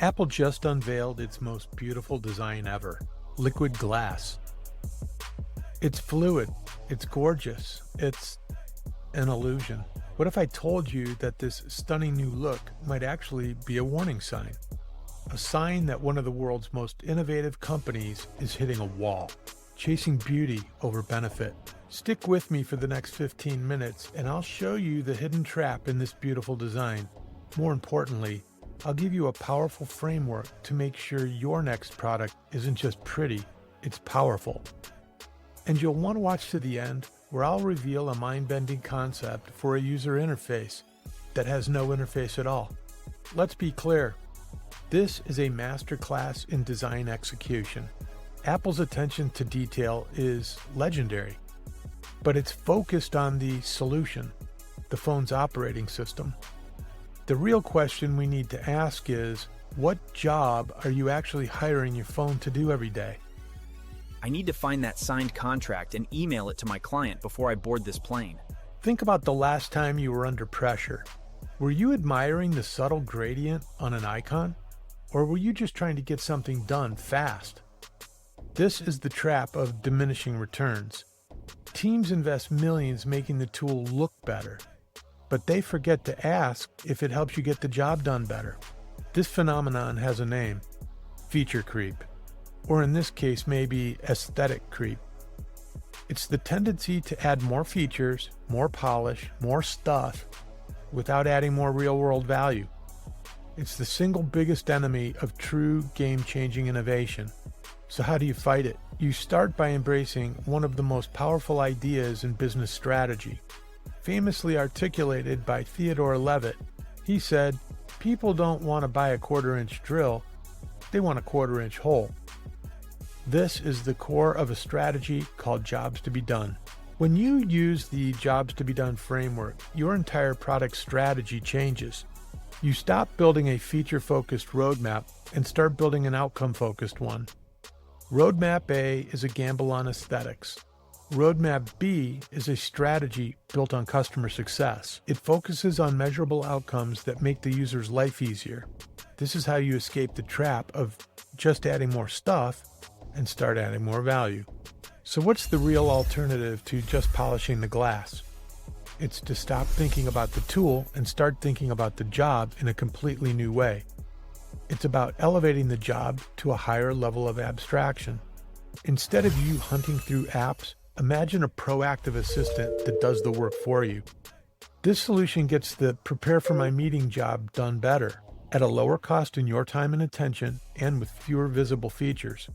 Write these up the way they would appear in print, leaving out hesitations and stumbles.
Apple just unveiled its most beautiful design ever, liquid glass. It's fluid, it's gorgeous, it's an illusion. What if I told you that this stunning new look might actually be a warning sign? A sign that one of the world's most innovative companies is hitting a wall, chasing beauty over benefit. Stick with me for the next 15 minutes and I'll show you the hidden trap in this beautiful design. More importantly, I'll give you a powerful framework to make sure your next product isn't just pretty, it's powerful. And you'll want to watch to the end, where I'll reveal a mind-bending concept for a user interface that has no interface at all. Let's be clear, this is a masterclass in design execution. Apple's attention to detail is legendary, but it's focused on the solution, the phone's operating system. The real question we need to ask is, what job are you actually hiring your phone to do every day? I need to find that signed contract and email it to my client before I board this plane. Think about the last time you were under pressure. Were you admiring the subtle gradient on an icon? Or were you just trying to get something done fast? This is the trap of diminishing returns. Teams invest millions making the tool look better, but they forget to ask if it helps you get the job done better. This phenomenon has a name: feature creep, or in this case maybe aesthetic creep. It's the tendency to add more features, more polish, more stuff, without adding more real-world value. It's the single biggest enemy of true game-changing innovation. So how do you fight it? You start by embracing one of the most powerful ideas in business strategy, famously articulated by Theodore Levitt. He said, "People don't want to buy a quarter-inch drill, they want a quarter-inch hole." This is the core of a strategy called jobs to be done. When you use the jobs to be done framework, your entire product strategy changes. You stop building a feature-focused roadmap and start building an outcome-focused one. Roadmap A is a gamble on aesthetics. Roadmap B is a strategy built on customer success. It focuses on measurable outcomes that make the user's life easier. This is how you escape the trap of just adding more stuff and start adding more value. So what's the real alternative to just polishing the glass? It's to stop thinking about the tool and start thinking about the job in a completely new way. It's about elevating the job to a higher level of abstraction. Instead of you hunting through apps, imagine a proactive assistant that does the work for you. This solution gets the prepare for my meeting job done better, at a lower cost in your time and attention, and with fewer visible features.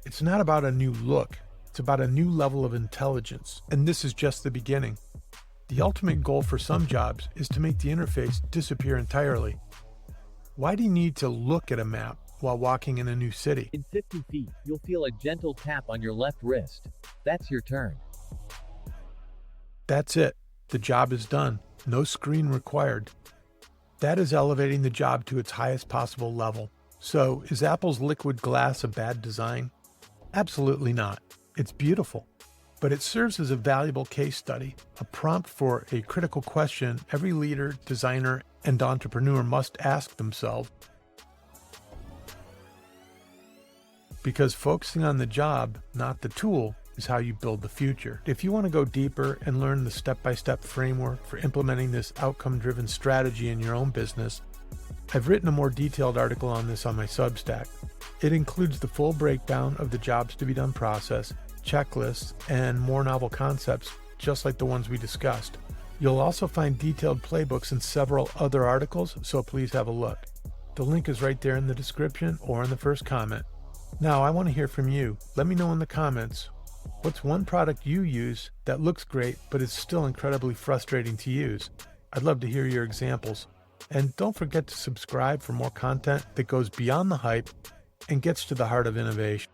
It's not about a new look, it's about a new level of intelligence, and this is just the beginning. The ultimate goal for some jobs is to make the interface disappear entirely. Why do you need to look at a map while walking in a new city? In 50 feet, you'll feel a gentle tap on your left wrist. That's your turn. That's it. The job is done. No screen required. That is elevating the job to its highest possible level. So, is Apple's liquid glass a bad design? Absolutely not. It's beautiful. But it serves as a valuable case study, a prompt for a critical question every leader, designer, and entrepreneur must ask themselves. Because focusing on the job, not the tool, is how you build the future. If you want to go deeper and learn the step-by-step framework for implementing this outcome-driven strategy in your own business, I've written a more detailed article on this on my Substack. It includes the full breakdown of the jobs to be done process, checklists, and more novel concepts, just like the ones we discussed. You'll also find detailed playbooks and several other articles, so please have a look. The link is right there in the description or in the first comment. Now, I want to hear from you. Let me know in the comments, what's one product you use that looks great, but is still incredibly frustrating to use? I'd love to hear your examples. And don't forget to subscribe for more content that goes beyond the hype and gets to the heart of innovation.